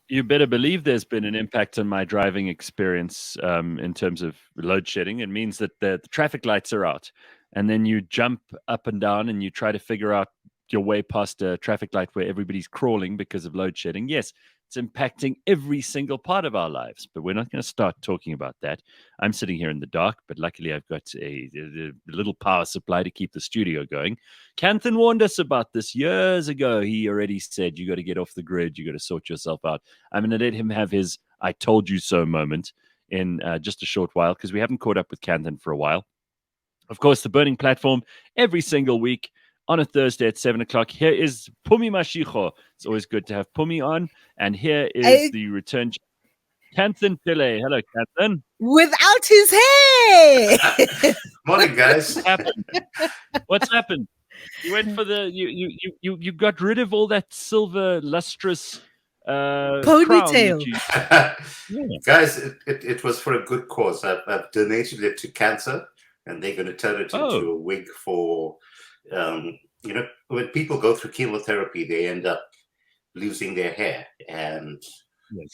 You better believe there's been an impact on my driving experience in terms of load shedding. It means that the traffic lights are out, and then you jump up and down and you try to figure out your way past a traffic light where everybody's crawling because of load shedding. Yes, it's impacting every single part of our lives, but we're not going to start talking about that. I'm sitting here in the dark, but luckily I've got a little power supply to keep the studio going. Kanthan warned us about this years ago. He already said, you got to get off the grid, you got to sort yourself out. I'm going to let him have his I told you so moment in just a short while because we haven't caught up with Kanthan for a while. Of course, the Burning Platform every single week on a Thursday at 7 o'clock. Here is Pumi Mashicho. It's always good to have Pumi on. And here is the return. Kanthan Pillay. Hello, Kanthan. Without his hair. Morning, guys. What's happened? You went for the you got rid of all that silver lustrous ponytail. Guys, it was for a good cause. I've donated it to cancer, and they're going to turn it into a wig for when people go through chemotherapy, they end up losing their hair, and with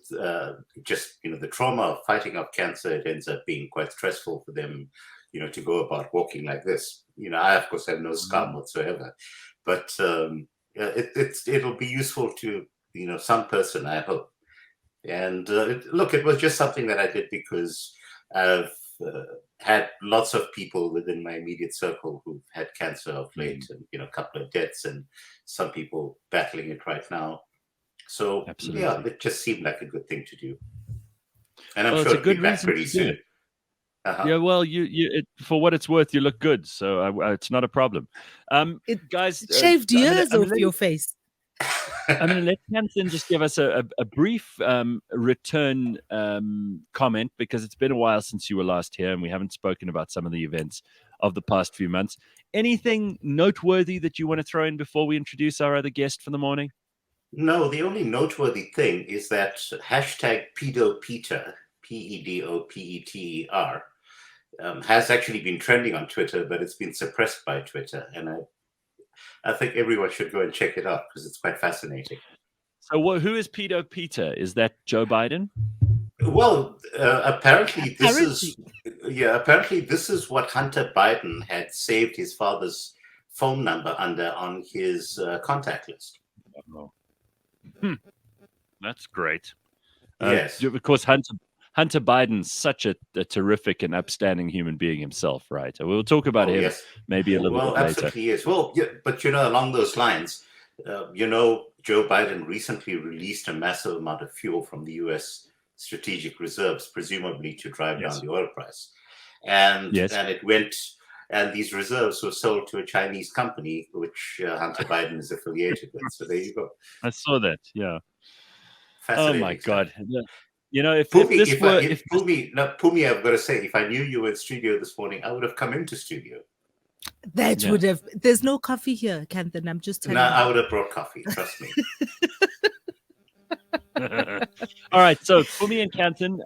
the trauma of fighting off cancer, it ends up being quite stressful for them, to go about walking like this. I of course have no scum whatsoever, but it'll be useful to some person, I hope. And look, it was just something that I did because I've had lots of people within my immediate circle who've had cancer of late, and a couple of deaths, and some people battling it right now. So it just seemed like a good thing to do, and I'm sure it'll be back pretty soon. Yeah, well, for what it's worth, you look good, so it's not a problem. Guys, shaved years off your face. I'm going to let Kanthan just give us a brief return comment, because it's been a while since you were last here and we haven't spoken about some of the events of the past few months. Anything noteworthy that you want to throw in before we introduce our other guest for the morning? No, the only noteworthy thing is that hashtag PedoPeter, PEDOPETER, has actually been trending on Twitter, but it's been suppressed by Twitter. And I think everyone should go and check it out because it's quite fascinating. So who is Pedo Peter? Is that Joe Biden? Well, apparently this is what Hunter Biden had saved his father's phone number under on his contact list. Oh. That's great. Yes. Of course, Hunter Biden's such a terrific and upstanding human being himself, right? We'll talk about him maybe a little bit later. Well, absolutely is. Well, yeah, but along those lines, Joe Biden recently released a massive amount of fuel from the U.S. strategic reserves, presumably to drive down the oil price. And it went, and these reserves were sold to a Chinese company, which Hunter Biden is affiliated with. So there you go. I saw that, yeah. Fascinating. Oh, my God. Pumi, I've got to say, if I knew you were in studio this morning, I would have come into studio. That would have. There's no coffee here, Kanthan. I'm just telling you. I would have brought coffee. Trust me. All right, so Pumi and Kanthan,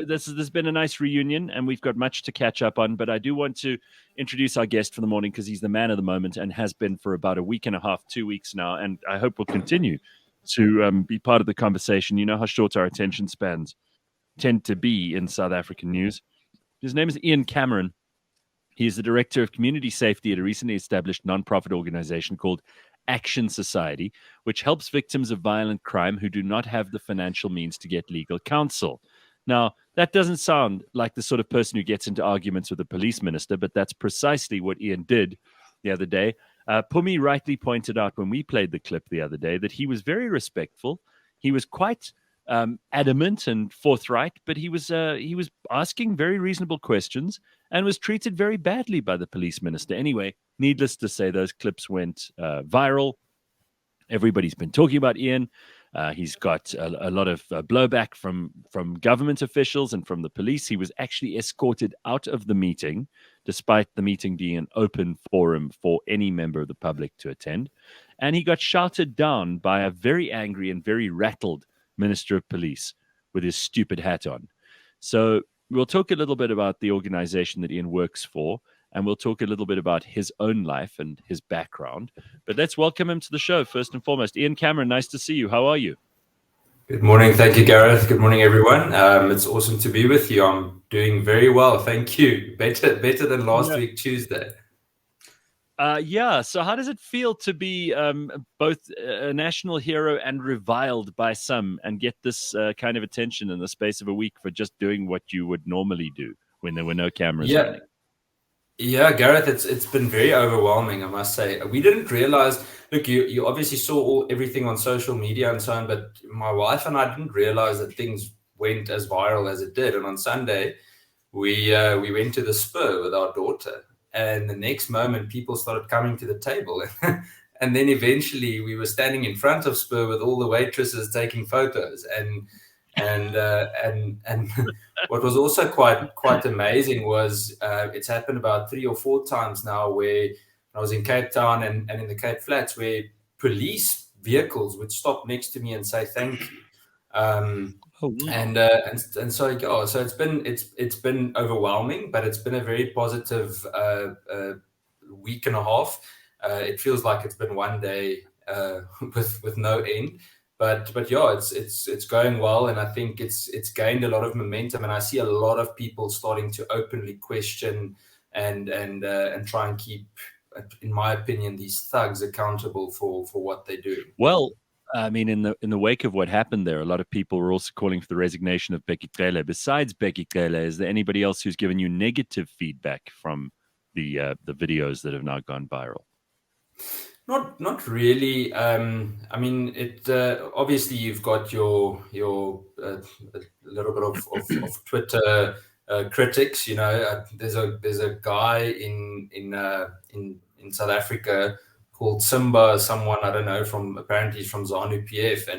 this has been a nice reunion, and we've got much to catch up on. But I do want to introduce our guest for the morning because he's the man of the moment and has been for about a week and a half, 2 weeks now, and I hope will continue to be part of the conversation. You know how short our attention spans tend to be in South African news. His name is Ian Cameron. He is the director of community safety at a recently established nonprofit organization called Action Society, which helps victims of violent crime who do not have the financial means to get legal counsel. Now, that doesn't sound like the sort of person who gets into arguments with a police minister, but that's precisely what Ian did the other day. Pumi rightly pointed out when we played the clip the other day that he was very respectful. He was quite adamant and forthright, but he was asking very reasonable questions and was treated very badly by the police minister. Anyway, needless to say, those clips went viral. Everybody's been talking about Ian. He's got a lot of blowback from government officials and from the police. He was actually escorted out of the meeting, despite the meeting being an open forum for any member of the public to attend. And he got shouted down by a very angry and very rattled Minister of Police with his stupid hat on. So we'll talk a little bit about the organization that Ian works for, and we'll talk a little bit about his own life and his background. But let's welcome him to the show first and foremost. Ian Cameron, nice to see you. How are you? Good morning. Thank you, Gareth. Good morning, everyone. It's awesome to be with you. I'm doing very well. Thank you. Better than last week, Tuesday. Yeah. So how does it feel to be both a national hero and reviled by some and get this kind of attention in the space of a week for just doing what you would normally do when there were no cameras running? Yeah, Gareth, it's been very overwhelming, I must say. We didn't realize, look, you obviously saw everything on social media and so on, but my wife and I didn't realize that things went as viral as it did. And on Sunday, we went to the Spur with our daughter, and the next moment people started coming to the table. And then eventually we were standing in front of Spur with all the waitresses taking photos. And what was also quite amazing was it's happened about 3 or 4 times now where I was in Cape Town and in the Cape Flats where police vehicles would stop next to me and say thank you. Oh, wow. And so yeah, so it's been overwhelming, but it's been a very positive week and a half. It feels like it's been one day with no end. But yeah, it's going well, and I think it's gained a lot of momentum, and I see a lot of people starting to openly question and try and keep, in my opinion, these thugs accountable for what they do. Well, I mean, in the wake of what happened there, a lot of people were also calling for the resignation of Decay. Besides Decay, is there anybody else who's given you negative feedback from the videos that have now gone viral? Not really. I mean, it obviously you've got your a little bit of Twitter critics. You know, there's a guy in South Africa called Simba, someone I don't know apparently he's from ZANU PF,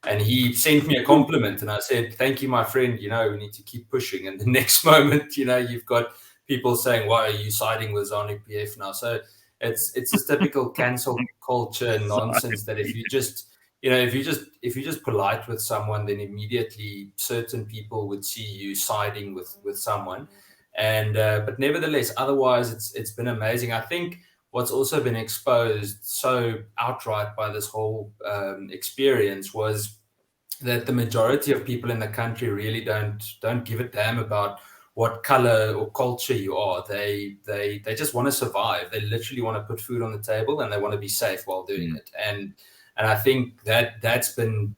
and he sent me a compliment, and I said, "Thank you, my friend. You know, we need to keep pushing." And the next moment, you know, you've got people saying, "Why are you siding with ZANU PF now?" So it's this typical cancel culture nonsense that if you just polite with someone, then immediately certain people would see you siding with someone. And but nevertheless, otherwise it's been amazing. I think what's also been exposed so outright by this whole experience was that the majority of people in the country really don't give a damn about what color or culture you are. They just want to survive. They literally want to put food on the table, and they want to be safe while doing it. And I think that's been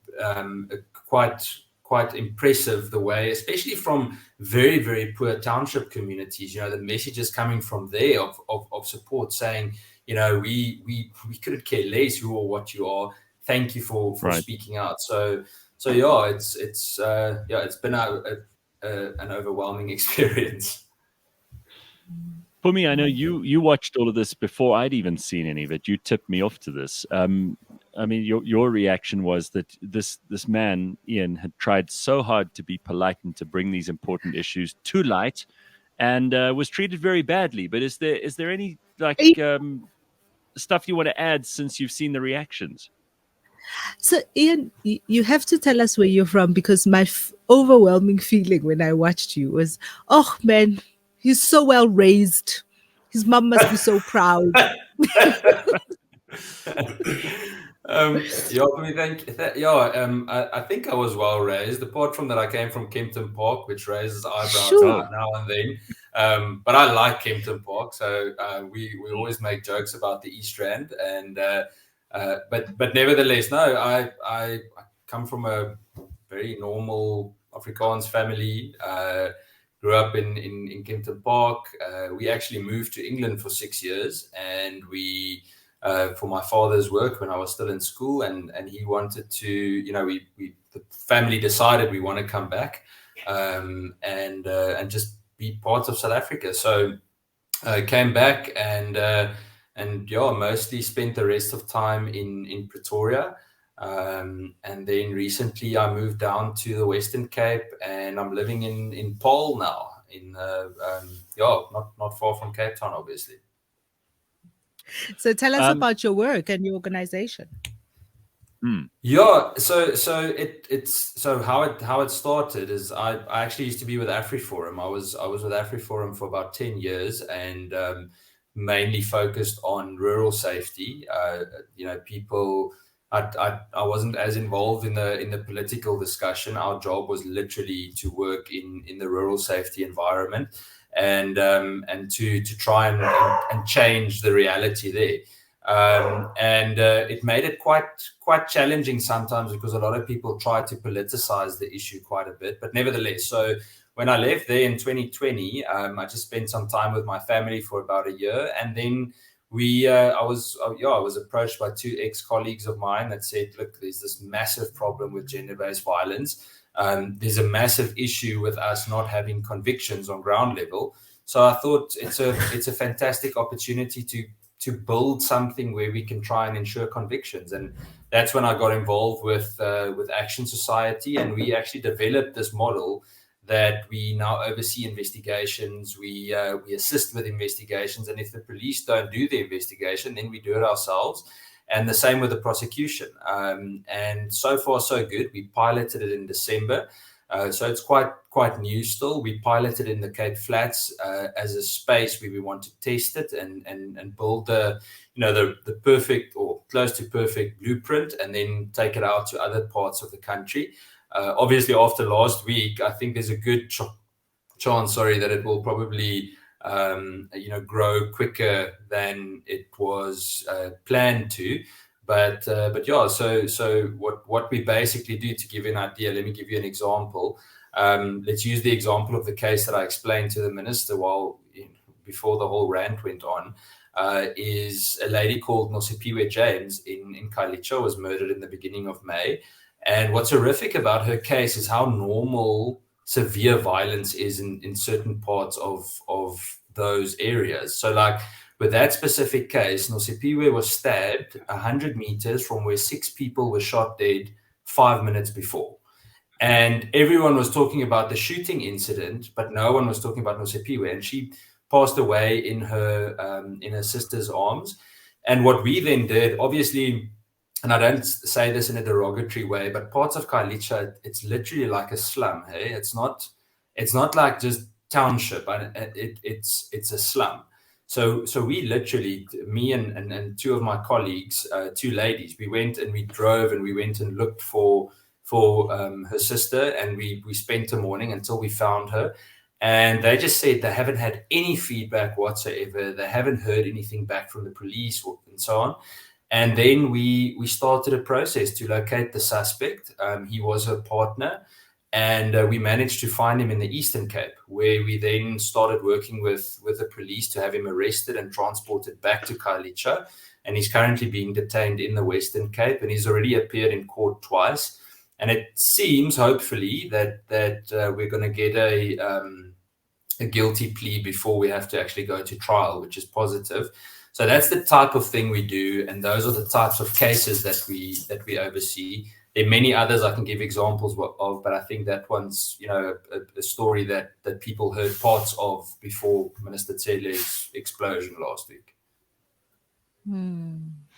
quite impressive, the way, especially from very, very poor township communities, you know, the messages coming from there of support saying, you know, we couldn't care less who or what you are. Thank you for speaking out. So yeah, it's been an overwhelming experience. For me, I know you watched all of this before I'd even seen any of it. You tipped me off to this. I mean, your reaction was that this man, Ian, had tried so hard to be polite and to bring these important issues to light, and was treated very badly. But is there any stuff you want to add since you've seen the reactions? So, Ian, you have to tell us where you're from, because my overwhelming feeling when I watched you was, oh man, he's so well raised. His mom must be so proud. I think I was well raised, apart from that I came from Kempton Park, which raises eyebrows now and then. But I like Kempton Park, so we always make jokes about the East Rand, and but nevertheless, no, I come from a very normal Afrikaans family. Grew up in Kempton Park. We actually moved to England for 6 years, and we for my father's work when I was still in school, and he wanted to, you know, the family decided we want to come back and just be part of South Africa. So I came back and mostly spent the rest of time in Pretoria. And then recently I moved down to the Western Cape, and I'm living in Paarl now, not far from Cape Town, obviously. So tell us about your work and your organization. Yeah, so how it started is I actually used to be with AfriForum. I was with AfriForum for about 10 years, and mainly focused on rural safety. You know, people I wasn't as involved in the political discussion. Our job was literally to work in the rural safety environment and to try and change the reality there. It made it quite challenging sometimes because a lot of people try to politicize the issue quite a bit. But nevertheless, so when I left there in 2020, I just spent some time with my family for about a year, and then I was approached by two ex-colleagues of mine that said, look, there's this massive problem with gender-based violence. There's a massive issue with us not having convictions on ground level. So I thought it's a fantastic opportunity to build something where we can try and ensure convictions. And that's when I got involved with Action Society, and we actually developed this model that we now oversee investigations, we assist with investigations, and if the police don't do the investigation, then we do it ourselves. And the same with the prosecution. And so far, so good. We piloted it in December. So it's quite new still. We piloted in the Cape Flats as a space where we want to test it and build the perfect or close to perfect blueprint, and then take it out to other parts of the country. Obviously, after last week, I think there's a good chance, that it will probably grow quicker than it was planned to. But yeah, so what we basically do, to give you an idea, let me give you an example. Let's use the example of the case that I explained to the minister before the whole rant went on. Is a lady called Nosipiwe James in Khayelitsha was murdered in the beginning of May. And what's horrific about her case is how normal severe violence is in certain parts of those areas. So like with that specific case, Nosipiwe was stabbed 100 meters from where 6 people were shot dead 5 minutes before. And everyone was talking about the shooting incident, but no one was talking about Nosipiwe. And she passed away in her sister's arms. And what we then did, obviously, and I don't say this in a derogatory way, but parts of Khayelitsha, it's literally like a slum. Hey, it's not like just township. It's a slum. So we literally, me and two of my colleagues, two ladies, we went and we drove and we went and looked for her sister, and we spent the morning until we found her. And they just said they haven't had any feedback whatsoever. They haven't heard anything back from the police and so on. And then we started a process to locate the suspect. He was her partner, and we managed to find him in the Eastern Cape, where we then started working with the police to have him arrested and transported back to Khayelitsha. And he's currently being detained in the Western Cape, and he's already appeared in court twice. And it seems, hopefully, that we're going to get a guilty plea before we have to actually go to trial, which is positive. So that's the type of thing we do, and those are the types of cases that we oversee. There are many others I can give examples of, but I think that one's a story that people heard parts of before Minister Tshele's explosion last week.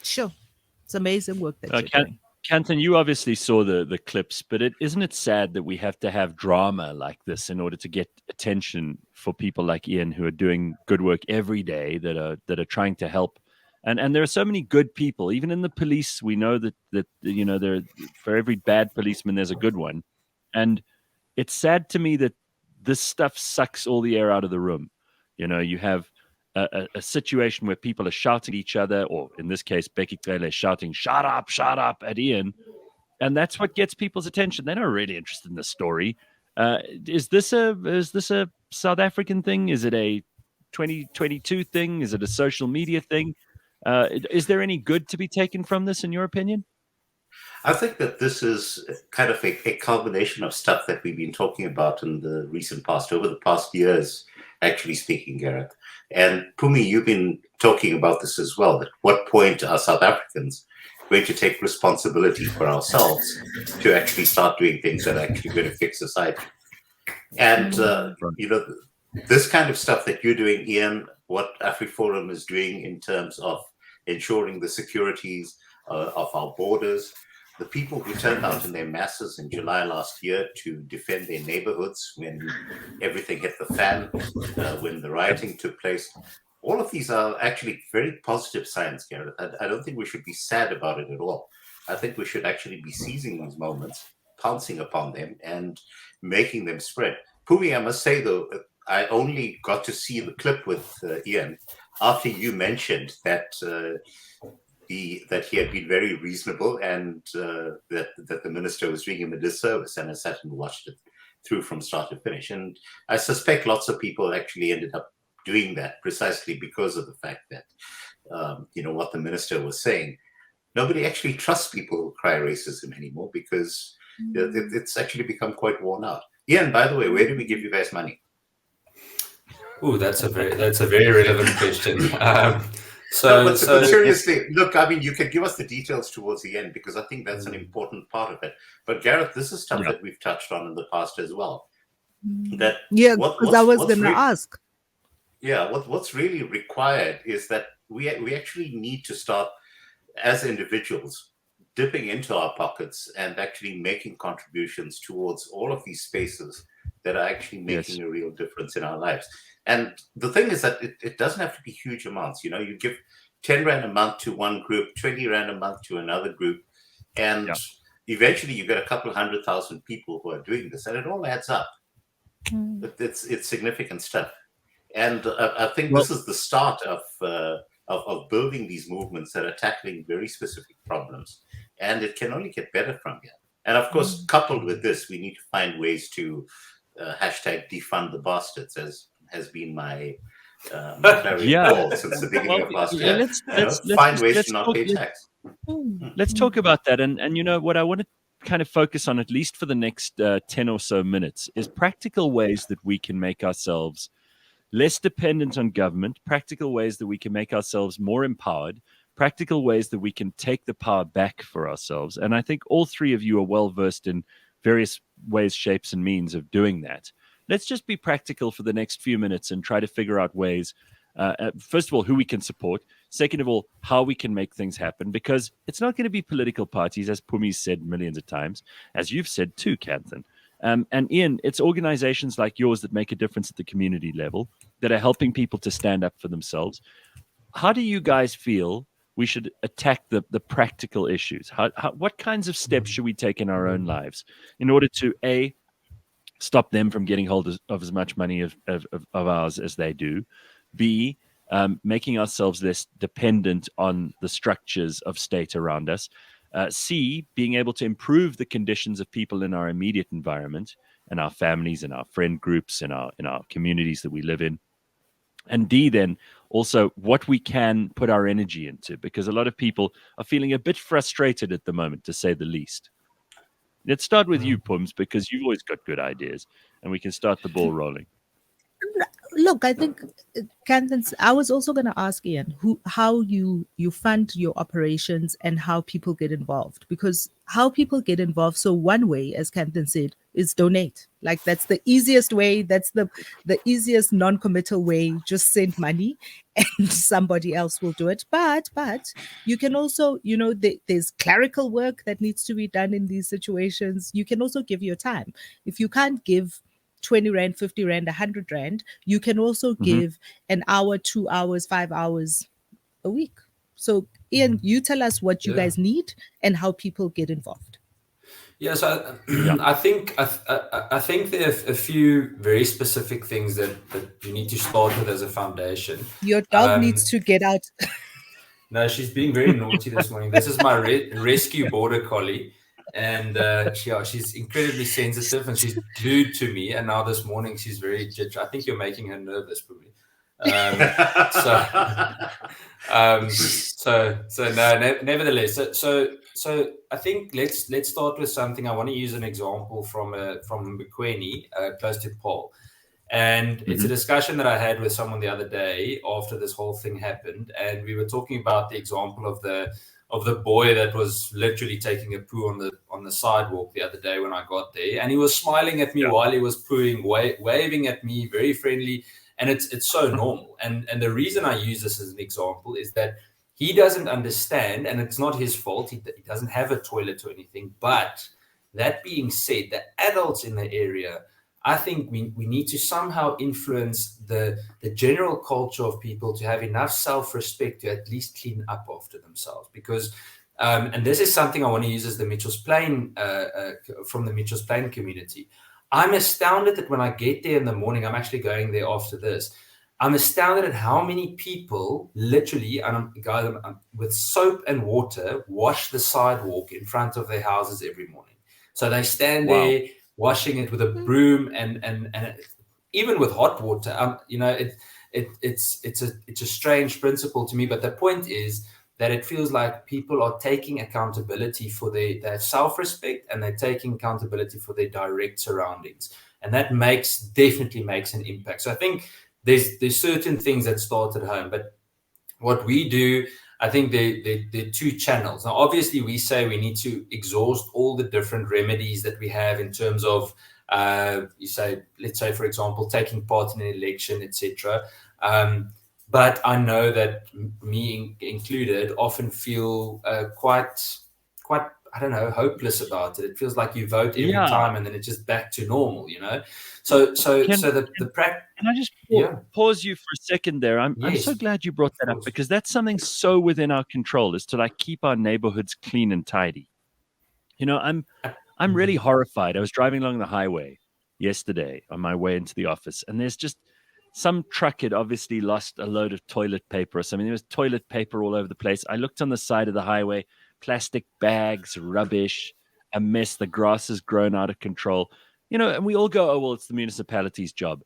Sure, it's amazing work that you're doing. Kanthan, you obviously saw the clips, but isn't it sad that we have to have drama like this in order to get attention for people like Ian, who are doing good work every day, that are trying to help, and there are so many good people, even in the police. We know that there, for every bad policeman there's a good one, and it's sad to me that this stuff sucks all the air out of the room. You have a situation where people are shouting at each other, or in this case, Becky Cele shouting, shut up at Ian. And that's what gets people's attention. They're not really interested in the story. Is this a South African thing? Is it a 2022 thing? Is it a social media thing? Is there any good to be taken from this, in your opinion? I think that this is kind of a combination of stuff that we've been talking about in the recent past, over the past years, actually speaking, Gareth. And Pumi, you've been talking about this as well. At what point are South Africans going to take responsibility for ourselves to actually start doing things that are actually going to fix society? And, this kind of stuff that you're doing, Ian, what AfriForum is doing in terms of ensuring the securities of our borders, the people who turned out in their masses in July last year to defend their neighborhoods when everything hit the fan, when the rioting took place, all of these are actually very positive signs, Gareth. I don't think we should be sad about it at all. I think we should actually be seizing these moments, pouncing upon them, and making them spread. Pumi, I must say, though, I only got to see the clip with Ian after you mentioned that that he had been very reasonable and that the minister was doing him a disservice, and I sat and watched it through from start to finish. And I suspect lots of people actually ended up doing that precisely because of the fact that, what the minister was saying. Nobody actually trusts people who cry racism anymore because it's actually become quite worn out. Ian, by the way, where do we give you guys money? Oh, that's a very relevant question. But seriously, look, I mean, you can give us the details towards the end because I think that's an important part of it. But Gareth, this is stuff that we've touched on in the past as well. That because I was going to ask. Yeah, what's really required is that we actually need to start as individuals dipping into our pockets and actually making contributions towards all of these spaces that are actually making a real difference in our lives. And the thing is that it doesn't have to be huge amounts. You give 10 Rand a month to one group, 20 Rand a month to another group, and eventually you get a couple 100,000 people who are doing this, and it all adds up. It's significant stuff. And I think this is the start of building these movements that are tackling very specific problems. And it can only get better from here. And of course, coupled with this, we need to find ways to hashtag defund the bastards, as has been my call since the beginning of last year. Find ways to not pay tax. Let's talk about that. And what I want to kind of focus on, at least for the next 10 or so minutes, is practical ways that we can make ourselves less dependent on government, practical ways that we can make ourselves more empowered, practical ways that we can take the power back for ourselves. And I think all three of you are well versed in various ways, shapes, and means of doing that. Let's just be practical for the next few minutes and try to figure out ways, first of all, who we can support. Second of all, how we can make things happen, because it's not going to be political parties, as Pumi's said millions of times, as you've said too, Kanthan. And Ian, it's organizations like yours that make a difference at the community level, that are helping people to stand up for themselves. How do you guys feel we should attack the practical issues? What kinds of steps should we take in our own lives in order to, A, stop them from getting hold of as much money of ours as they do, B, making ourselves less dependent on the structures of state around us, C, being able to improve the conditions of people in our immediate environment and our families and our friend groups and in our communities that we live in, and D, then also what we can put our energy into, because a lot of people are feeling a bit frustrated at the moment, to say the least. Let's start with you, Pums, because you've always got good ideas, and we can start the ball rolling. Look, I think, Kanthan, I was also going to ask Ian how you fund your operations and how people get involved, because how people get involved. So one way, as Kanthan said, is donate. Like, that's the easiest way. That's the easiest non-committal way. Just send money and somebody else will do it. But you can also, there's clerical work that needs to be done in these situations. You can also give your time. If you can't give 20 Rand, 50 Rand, 100 Rand, you can also give an hour, 2 hours, 5 hours a week. So Ian, you tell us what you guys need and how people get involved. Yes, I think there are a few very specific things that you need to start with as a foundation. Your dog needs to get out. No, she's being very naughty this morning. This is my rescue border collie. And she's incredibly sensitive and she's glued to me. And now this morning she's very jittery. I think you're making her nervous, probably. Nevertheless, so I think let's start with something. I want to use an example from Mkweni, close to Paul. And it's a discussion that I had with someone the other day after this whole thing happened. And we were talking about the example of the boy that was literally taking a poo on the sidewalk the other day when I got there, and he was smiling at me while he was pooing, waving at me, very friendly, and it's so normal. And the reason I use this as an example is that he doesn't understand, and it's not his fault. He doesn't have a toilet or anything. But that being said, the adults in the area, I think we need to somehow influence the general culture of people to have enough self-respect to at least clean up after themselves. Because And this is something I want to use as the Mitchell's Plain, from the Mitchell's Plain community. I'm astounded that when I get there in the morning, I'm actually going there after this. I'm astounded at how many people literally, with soap and water, wash the sidewalk in front of their houses every morning. So they stand there washing it with a broom and even with hot water. It's a strange principle to me, but the point is that it feels like people are taking accountability for their self-respect, and they're taking accountability for their direct surroundings, and that definitely makes an impact. So I think there's certain things that start at home, but what we do, I think there are two channels. Now, obviously, we say we need to exhaust all the different remedies that we have in terms of, let's say, for example, taking part in an election, etc. But I know that me included often feel quite, I don't know, hopeless about it. It feels like you vote every time and then it's just back to normal, So can I just pause you for a second there? I'm so glad you brought that up, because that's something so within our control, is to keep our neighborhoods clean and tidy. I'm really horrified. I was driving along the highway yesterday on my way into the office, and there's just some truck had obviously lost a load of toilet paper or something. There was toilet paper all over the place. I looked on the side of the highway, plastic bags, rubbish, a mess. The grass has grown out of control. And we all go, oh, well, it's the municipality's job.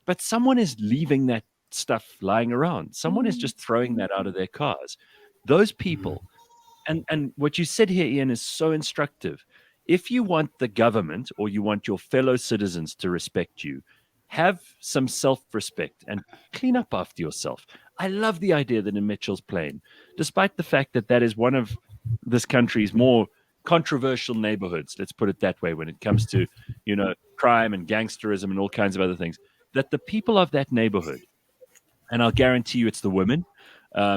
But someone is leaving that stuff lying around. Someone is just throwing that out of their cars. Those people, and what you said here, Ian, is so instructive. If you want the government or you want your fellow citizens to respect you, have some self-respect and clean up after yourself. I love the idea that in Mitchell's Plain, despite the fact that that is one of this country's more controversial neighborhoods, let's put it that way, when it comes to, crime and gangsterism and all kinds of other things, that the people of that neighborhood, and I'll guarantee you it's the women,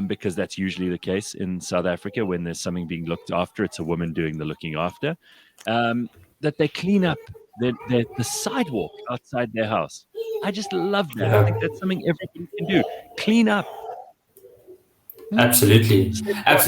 because that's usually the case in South Africa when there's something being looked after, it's a woman doing the looking after, that they clean up the sidewalk outside their house. I just love that. I think that's something everyone can do. Clean up. Absolutely.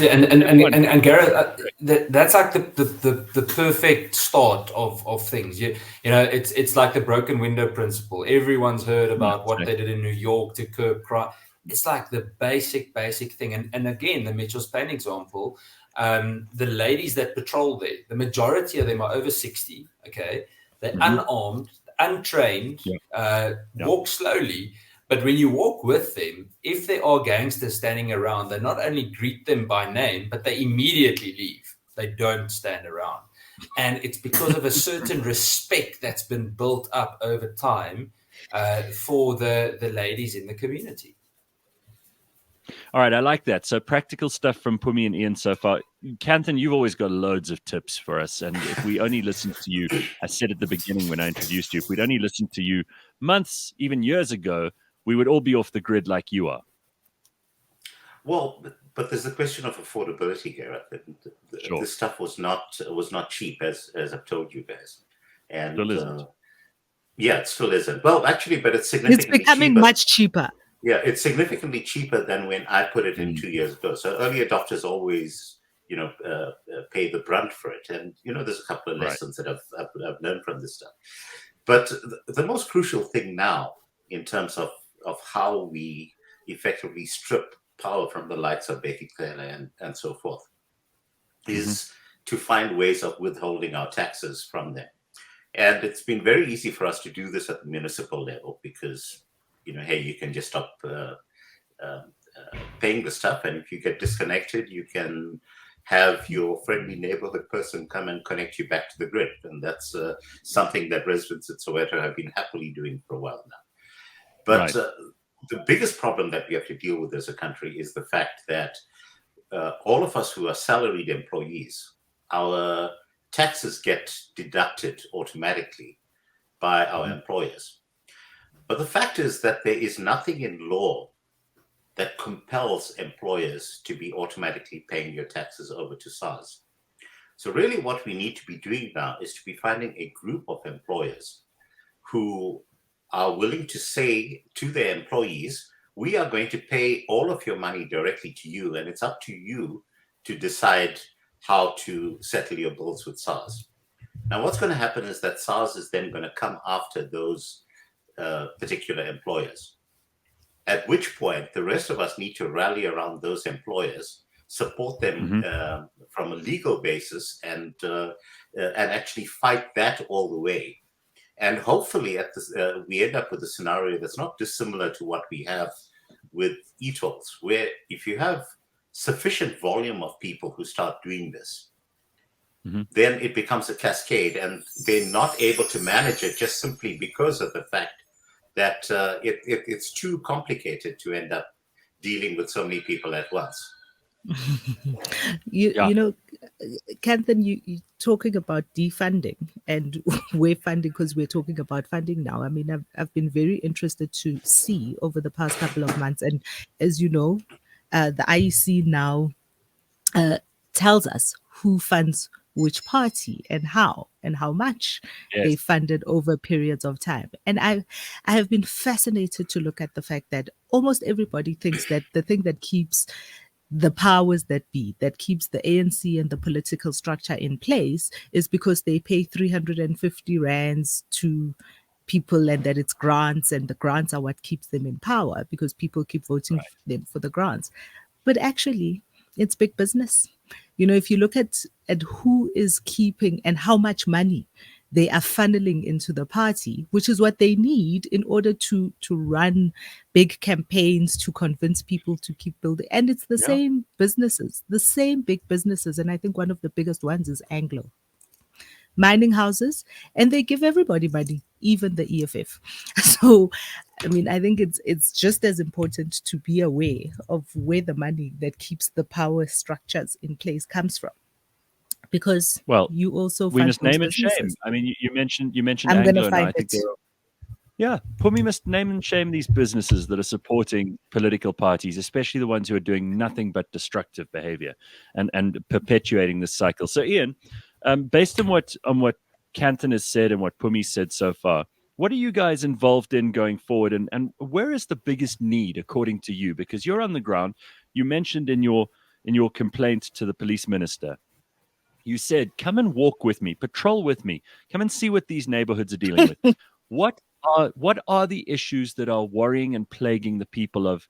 And Gareth, that's like the perfect start of things. It's like the broken window principle. Everyone's heard about what they did in New York to curb crime. It's like the basic thing. And again, the Mitchell's Plain example, the ladies that patrol there, the majority of them are over 60. Okay. They're unarmed, untrained, walk slowly. But when you walk with them, if there are gangsters standing around, they not only greet them by name, but they immediately leave. They don't stand around. And it's because of a certain respect that's been built up over time for the ladies in the community. All right, I like that. So practical stuff from Pumi and Ian so far. Kanthan, you've always got loads of tips for us. And if we only listened to you, I said at the beginning when I introduced you, if we'd only listened to you months, even years ago, we would all be off the grid like you are. Well, but there's the question of affordability, Gareth. Sure. This stuff was not cheap, as I've told you guys. And still isn't. It still isn't. Well, actually, but it's significantly It's becoming much cheaper. Yeah, it's significantly cheper than when I put it in 2 years ago. So early adopters always, pay the brunt for it. And, there's a couple of lessons that I've learned from this stuff. But the most crucial thing now, in terms of how we effectively strip power from the likes of Decay and so forth, is to find ways of withholding our taxes from them. And it's been very easy for us to do this at the municipal level because, hey, you can just stop paying the stuff. And if you get disconnected, you can have your friendly neighborhood person come and connect you back to the grid. And that's something that residents in Soweto have been happily doing for a while now. But the biggest problem that we have to deal with as a country is the fact that all of us who are salaried employees, our taxes get deducted automatically by our employers. But the fact is that there is nothing in law that compels employers to be automatically paying your taxes over to SARS. So really what we need to be doing now is to be finding a group of employers who are willing to say to their employees, we are going to pay all of your money directly to you, and it's up to you to decide how to settle your bills with SARS. Now, what's going to happen is that SARS is then going to come after those particular employers, at which point the rest of us need to rally around those employers, support them from a legal basis, and actually fight that all the way. And hopefully we end up with a scenario that's not dissimilar to what we have with e-tolls, where if you have sufficient volume of people who start doing this, then it becomes a cascade, and they're not able to manage it just simply because of the fact that it's too complicated to end up dealing with so many people at once. You know, Kanthan, you talking about defunding, and we're funding because we're talking about funding now. I mean, I've been very interested to see over the past couple of months, and as you know, the IEC now tells us who funds which party and how much they funded over periods of time. And I have been fascinated to look at the fact that almost everybody thinks that the thing that keeps the powers that be, that keeps the ANC and the political structure in place, is because they pay 350 rands to people, and that it's grants, and the grants are what keeps them in power because people keep voting them for the grants. But actually, it's big business. You know, if you look at who is keeping and how much money they are funneling into the party, which is what they need in order to run big campaigns, to convince people to keep building. And it's the same businesses, the same big businesses. And I think one of the biggest ones is Anglo. Mining houses, and they give everybody money, even the EFF. So, I mean, I think it's just as important to be aware of where the money that keeps the power structures in place comes from. Because you also we must name and shame. I mean, you mentioned I'm Anglo, and I think we must name and shame these businesses that are supporting political parties, especially the ones who are doing nothing but destructive behavior and perpetuating this cycle. So, Ian, based on what Kanthan has said and what Pumi said so far, what are you guys involved in going forward, and where is the biggest need according to you? Because you're on the ground. You mentioned in your complaint to the police minister, you said, come and walk with me, patrol with me, come and see what these neighborhoods are dealing with. What are the issues that are worrying and plaguing the people of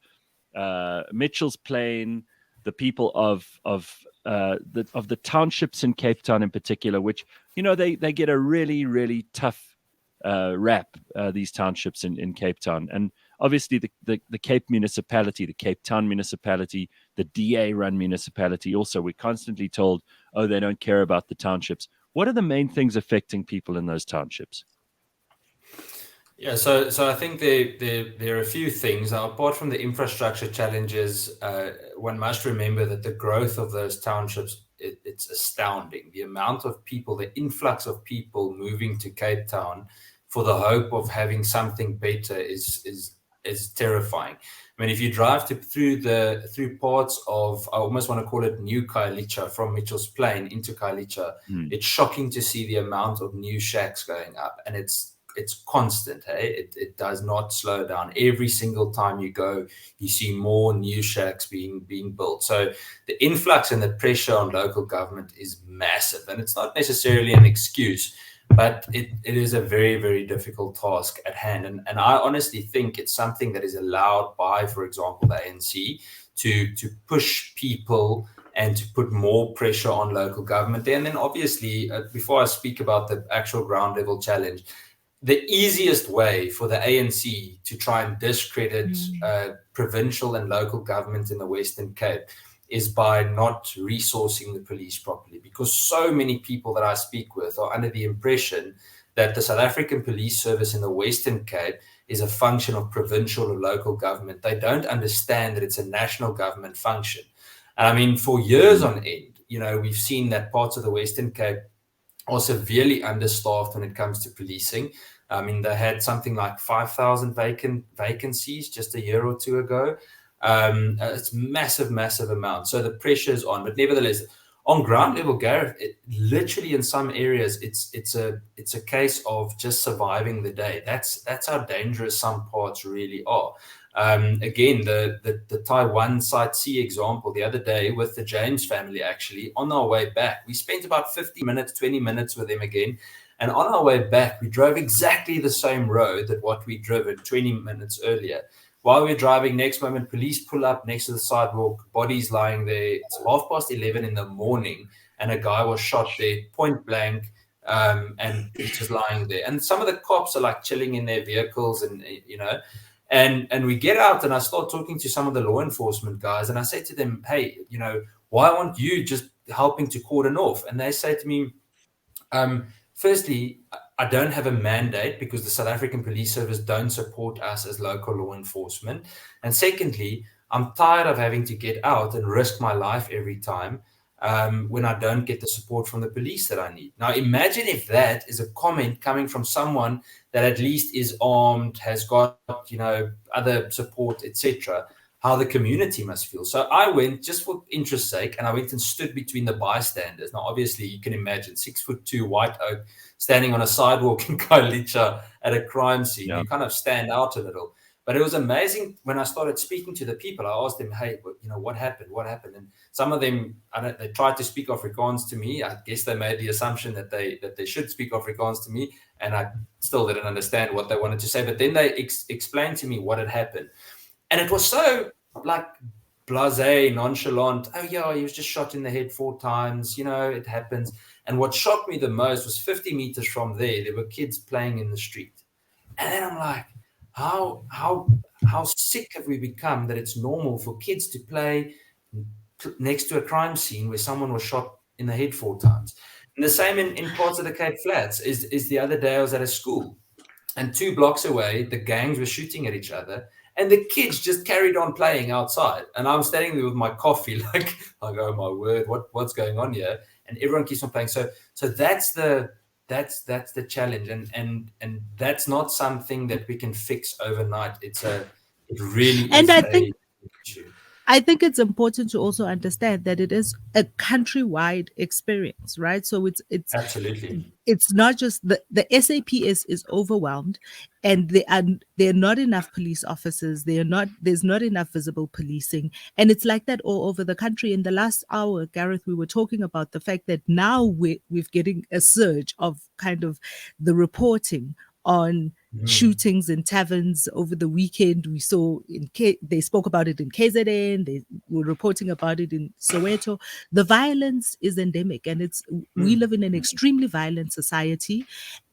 Mitchell's Plain, the people of the townships in Cape Town in particular, which, you know, they get a really, really tough rap, these townships in Cape Town. And obviously the Cape municipality, the Cape Town municipality, the DA-run municipality also, we're constantly told, oh, they don't care about the townships. What are the main things affecting people in those townships? Yeah, so I think there are a few things. Now, apart from the infrastructure challenges, one must remember that the growth of those townships, it's astounding. The amount of people, the influx of people moving to Cape Town for the hope of having something better is terrifying. I mean, if you drive through parts of, I almost want to call it New Khayelitsha, from Mitchell's Plain into Khayelitsha, it's shocking to see the amount of new shacks going up, and it's constant. Hey, it does not slow down. Every single time you go, you see more new shacks being built. So the influx and the pressure on local government is massive, and it's not necessarily an excuse, but it is a very, very difficult task at hand. And I honestly think it's something that is allowed by, for example, the ANC to push people and to put more pressure on local government. And then obviously, before I speak about the actual ground level challenge, the easiest way for the ANC to try and discredit provincial and local government in the Western Cape is by not resourcing the police properly, because so many people that I speak with are under the impression that the South African Police Service in the Western Cape is a function of provincial or local government. They don't understand that it's a national government function. And I mean, for years on end, you know, we've seen that parts of the Western Cape are severely understaffed when it comes to policing. I mean, they had something like 5,000 vacancies just a year or two ago. It's massive amount. So the pressure is on, but nevertheless, on ground level, Gareth, literally in some areas, it's a case of just surviving the day. That's how dangerous some parts really are. Again, the Taiwan Site C example the other day with the James family, actually, on our way back, we spent about 50 minutes, 20 minutes with them again. And on our way back, we drove exactly the same road that what we driven 20 minutes earlier. While we're driving, next moment, police pull up next to the sidewalk, bodies lying there. It's 11:30 in the morning, and a guy was shot there, point blank, and he's just lying there. And some of the cops are like chilling in their vehicles, and and we get out, and I start talking to some of the law enforcement guys, and I say to them, hey, why aren't you just helping to cordon off? And they say to me, firstly, I don't have a mandate because the South African Police Service don't support us as local law enforcement. And secondly, I'm tired of having to get out and risk my life every time when I don't get the support from the police that I need. Now, imagine if that is a comment coming from someone that at least is armed, has got, other support, etc., how the community must feel. So I went, just for interest's sake, and I went and stood between the bystanders. Now, obviously, you can imagine 6'2" white oak standing on a sidewalk in Khayelitsha at a crime scene. Yeah. You kind of stand out a little. But it was amazing when I started speaking to the people. I asked them, hey, what happened? What happened? And some of them, they tried to speak Afrikaans to me. I guess they made the assumption that they should speak Afrikaans to me, and I still didn't understand what they wanted to say. But then they explained to me what had happened. And it was so like blasé, nonchalant. Oh, yeah, he was just shot in the head 4 times. It happens. And what shocked me the most was 50 meters from there were kids playing in the street. And then I'm like, how sick have we become that it's normal for kids to play next to a crime scene where someone was shot in the head 4 times? And the same in parts of the Cape Flats. Is the other day I was at a school, and 2 blocks away, the gangs were shooting at each other. And the kids just carried on playing outside. And I'm standing there with my coffee, like, oh my word, what's going on here? And everyone keeps on playing. So that's the challenge. And that's not something that we can fix overnight. It really is an issue. I think it's important to also understand that it is a countrywide experience, right? So it's absolutely, it's not just the SAPS is overwhelmed, and there are not enough police officers. There's not enough visible policing, and it's like that all over the country. In the last hour, Gareth, we were talking about the fact that now we're getting a surge of kind of the reporting on shootings in taverns over the weekend. We saw they spoke about it in KZN. They were reporting about it in Soweto. The violence is endemic, and we live in an extremely violent society,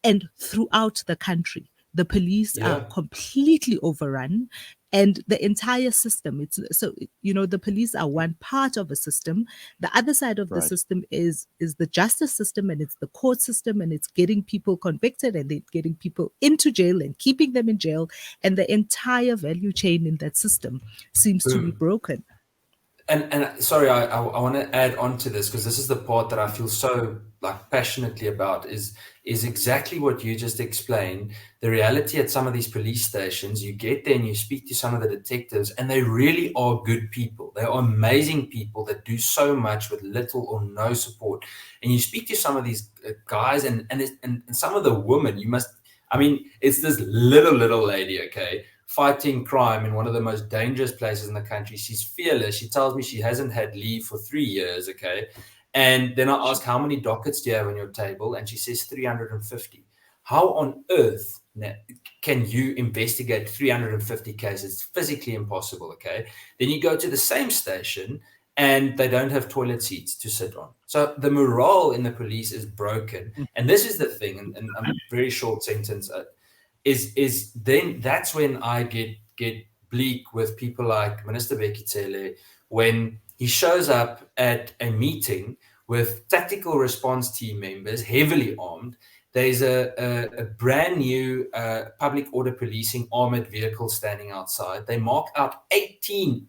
and throughout the country, the police are completely overrun. And the entire system, the police are one part of a system. The other side of the system is the justice system, and it's the court system, and it's getting people convicted, and it's getting people into jail and keeping them in jail. And the entire value chain in that system seems to be broken. And sorry, I want to add on to this, because this is the part that I feel so passionately about is exactly what you just explained. The reality at some of these police stations, you get there and you speak to some of the detectives, and they really are good people. They are amazing people that do so much with little or no support. And you speak to some of these guys and some of the women, it's this little lady, okay, fighting crime in one of the most dangerous places in the country. She's fearless. She tells me she hasn't had leave for 3 years, okay? And then I ask, how many dockets do you have on your table? And she says 350. How on earth can you investigate 350 cases? It's physically impossible, okay? Then you go to the same station and they don't have toilet seats to sit on. So the morale in the police is broken. And this is the thing, and a very short sentence, is then that's when I get bleak with people like Minister Bekitele, when he shows up at a meeting with tactical response team members, heavily armed. There's a brand new public order policing armored vehicle standing outside. They mark out 18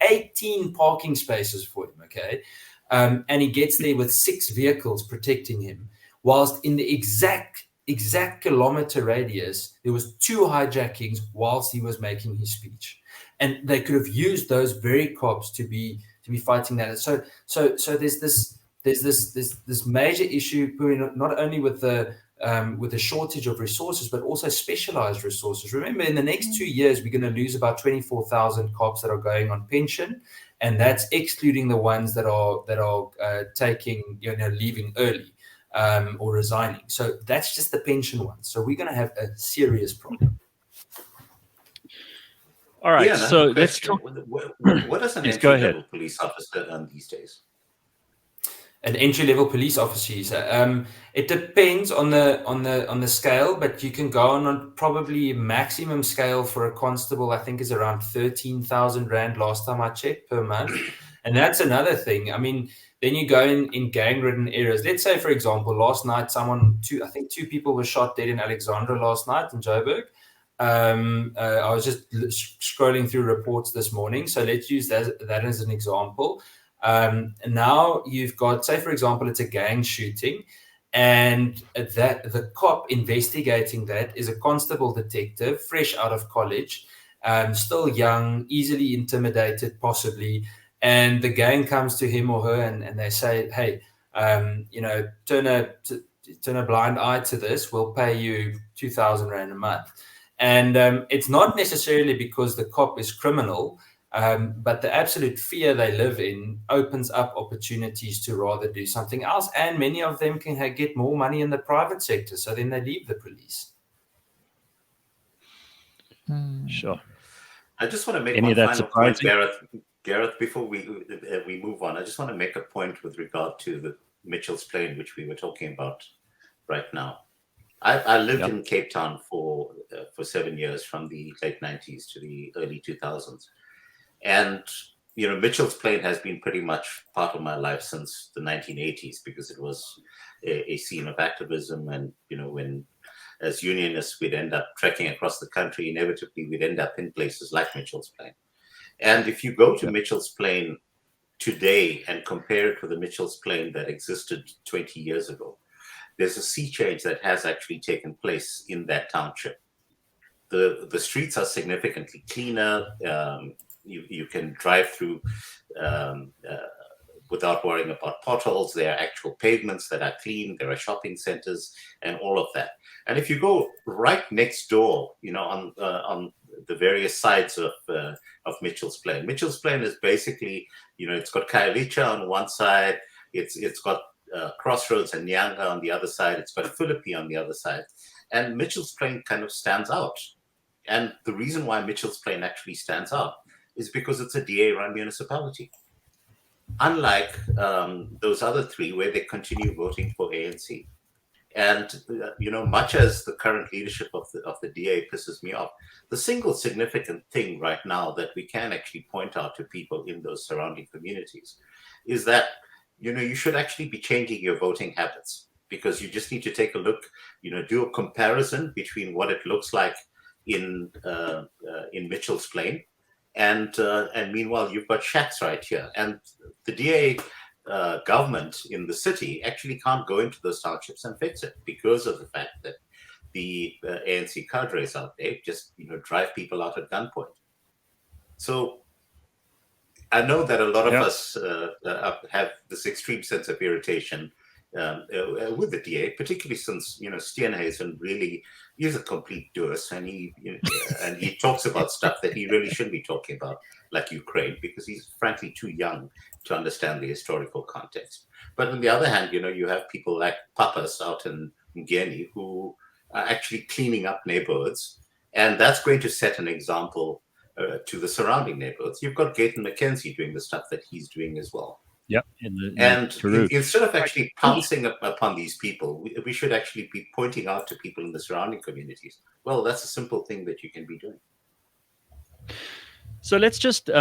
parking spaces for him, okay? And he gets there with 6 vehicles protecting him, whilst in the exact kilometer radius, there was 2 hijackings whilst he was making his speech. And they could have used those very cops to be fighting that. So there's this major issue, not only with the with a shortage of resources, but also specialized resources. Remember, in the next 2 years, we're going to lose about 24,000 cops that are going on pension, and that's excluding the ones that are leaving early or resigning. So that's just the pension ones. So we're going to have a serious problem. All right, so let's talk. What does an entry-level police officer earn these days? An entry-level police officer, it depends on the scale, but you can go on probably maximum scale for a constable, I think, is around 13,000 Rand last time I checked per month. And that's another thing. I mean, then you go in gang-ridden areas. Let's say, for example, last night I think two people were shot dead in Alexandra last night in Joburg. I was just scrolling through reports this morning, so let's use that as an example. And now you've got, say, for example, it's a gang shooting, and that the cop investigating that is a constable detective, fresh out of college, still young, easily intimidated, possibly. And the gang comes to him or her and they say, hey, turn a blind eye to this. We'll pay you 2,000 Rand a month. And it's not necessarily because the cop is criminal, but the absolute fear they live in opens up opportunities to rather do something else. And many of them can get more money in the private sector. So then they leave the police. Sure. I just want to make one final point, Gareth, before we move on. I just want to make a point with regard to the Mitchell's Plain, which we were talking about right now. I lived in Cape Town for 7 years, from the late 90s to the early 2000s. And, Mitchell's Plain has been pretty much part of my life since the 1980s, because it was a scene of activism. And, when as unionists, we'd end up trekking across the country, inevitably we'd end up in places like Mitchell's Plain. And if you go to Mitchell's Plain today and compare it with the Mitchell's Plain that existed 20 years ago, there's a sea change that has actually taken place in that township. The streets are significantly cleaner. You can drive through without worrying about potholes. There are actual pavements that are clean. There are shopping centers and all of that. And if you go right next door, on the various sides of Mitchell's Plain. Mitchell's Plain is basically, it's got Khayelitsha on one side. It's got Crossroads and Nyanga on the other side. It's got Philippi on the other side. And Mitchell's Plain kind of stands out. And the reason why Mitchell's Plain actually stands out is because it's a DA-run municipality. Unlike those other three where they continue voting for ANC. And, much as the current leadership of the DA pisses me off, the single significant thing right now that we can actually point out to people in those surrounding communities is that, you should actually be changing your voting habits, because you just need to take a look, do a comparison between what it looks like in Mitchell's Plain. And meanwhile, you've got shacks right here. And the DA government in the city actually can't go into those townships and fix it, because of the fact that the ANC cadres out there just drive people out at gunpoint. So I know that a lot of us have this extreme sense of irritation with the DA, particularly since Steenhuisen really is a complete doers, and he talks about stuff that he really shouldn't be talking about, like Ukraine, because he's frankly too young to understand the historical context. But on the other hand, you have people like Papas out in Ngeni who are actually cleaning up neighborhoods, and that's going to set an example to the surrounding neighborhoods. You've got Gayton McKenzie doing the stuff that he's doing as well. Yep. Instead of actually pouncing upon these people, we should actually be pointing out to people in the surrounding communities, well, that's a simple thing that you can be doing. So let's just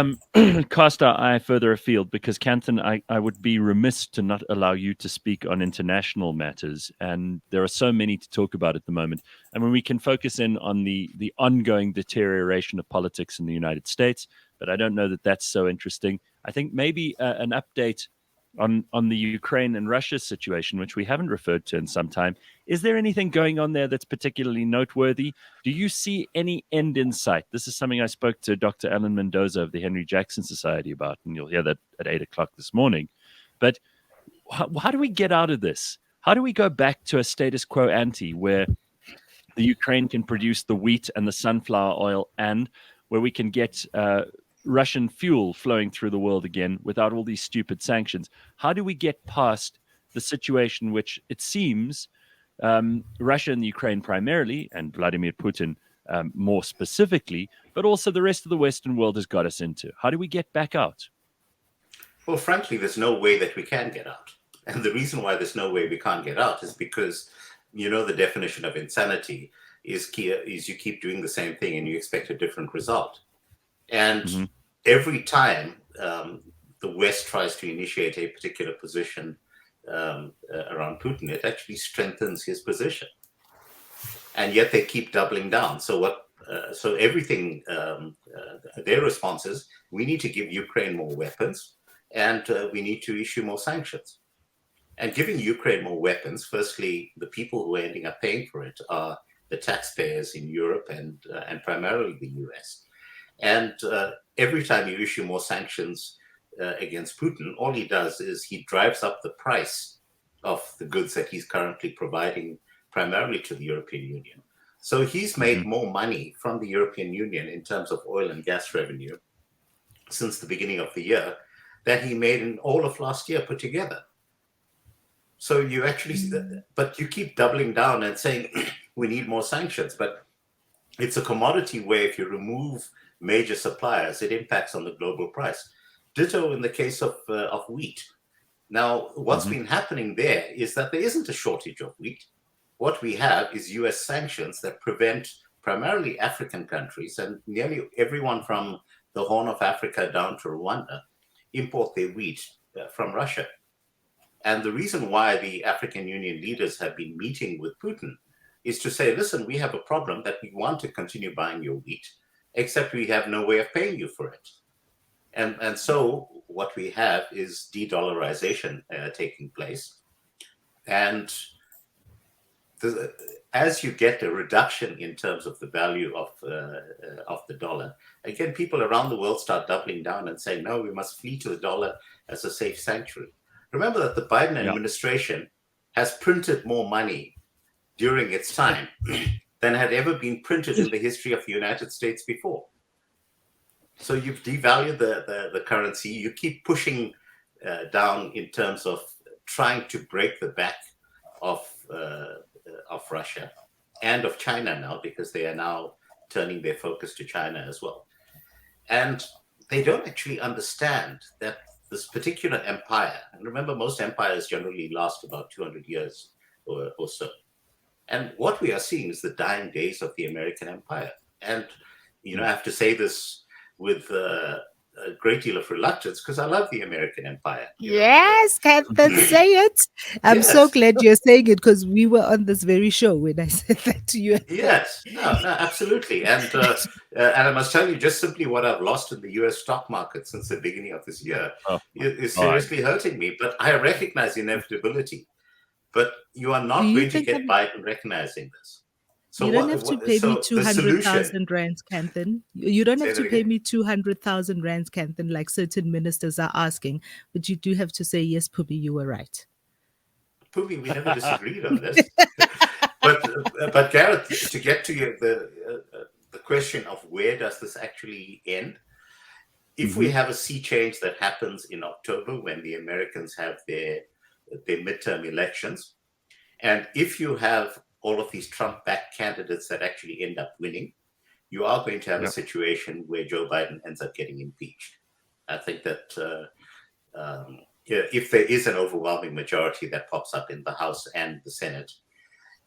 cast our eye further afield, because Kanthan, I would be remiss to not allow you to speak on international matters. And there are so many to talk about at the moment. I mean, we can focus in on the ongoing deterioration of politics in the United States, but I don't know that that's so interesting. I think maybe an update on the Ukraine and Russia situation, which we haven't referred to in some time. Is there anything going on there that's particularly noteworthy? Do you see any end in sight? This is something I spoke to Dr. Alan Mendoza of the Henry Jackson Society about, and you'll hear that at 8 o'clock this morning. But how do we get out of this? How do we go back to a status quo ante where the Ukraine can produce the wheat and the sunflower oil, and where we can get Russian fuel flowing through the world again without all these stupid sanctions? How do we get past the situation which it seems Russia and Ukraine primarily, and Vladimir Putin more specifically, but also the rest of the Western world has got us into? How do we get back out? Well, frankly, there's no way that we can get out. And the reason why there's no way we can't get out is because, the definition of insanity is you keep doing the same thing and you expect a different result. And every time the West tries to initiate a particular position around Putin, it actually strengthens his position. And yet they keep doubling down. So everything, their response is, we need to give Ukraine more weapons, and we need to issue more sanctions. And giving Ukraine more weapons, firstly, the people who are ending up paying for it are the taxpayers in Europe and primarily the US. And every time you issue more sanctions against Putin, all he does is he drives up the price of the goods that he's currently providing primarily to the European Union. So he's made more money from the European Union in terms of oil and gas revenue since the beginning of the year than he made in all of last year put together. So you actually, but you keep doubling down and saying we need more sanctions. But it's a commodity where if you remove major suppliers, it impacts on the global price. Ditto in the case of wheat. Now, what's been happening there is that there isn't a shortage of wheat. What we have is US sanctions that prevent primarily African countries, and nearly everyone from the Horn of Africa down to Rwanda, import their wheat from Russia. And the reason why the African Union leaders have been meeting with Putin is to say, listen, we have a problem that we want to continue buying your wheat, except we have no way of paying you for it. And so what we have is de-dollarization taking place. And as you get a reduction in terms of the value of the dollar, again, people around the world start doubling down and saying, no, we must flee to the dollar as a safe sanctuary. Remember that the Biden administration has printed more money during its time than had ever been printed in the history of the United States before. So you've devalued the currency. You keep pushing down in terms of trying to break the back of Russia and of China now, because they are now turning their focus to China as well. And they don't actually understand that this particular empire, and remember, most empires generally last about 200 years or so. And what we are seeing is the dying days of the American empire. And, I have to say this with a great deal of reluctance, because I love the American empire. Yes, Kanthan, say it. I'm so glad you're saying it, because we were on this very show when I said that to you. Yes, no, absolutely. And I must tell you, just simply what I've lost in the US stock market since the beginning of this year is seriously hurting me. But I recognize the inevitability. But you are not going to get Biden recognizing this. So you don't have to pay me 200,000 rands, Kanthan. You don't have to pay me 200,000 rands, Kanthan, like certain ministers are asking. But you do have to say, yes, Pubi, you were right. Pubi, we never disagreed on this. But Gareth, to get to the question of where does this actually end, if we have a sea change that happens in October when the Americans have their midterm elections, and if you have all of these Trump-backed candidates that actually end up winning, you are going to have a situation where Joe Biden ends up getting impeached. I think that if there is an overwhelming majority that pops up in the House and the Senate,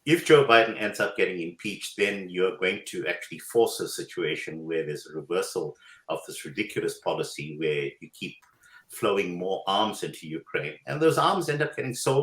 if Joe Biden ends up getting impeached, then you're going to actually force a situation where there's a reversal of this ridiculous policy where you keep flowing more arms into Ukraine. And those arms end up getting sold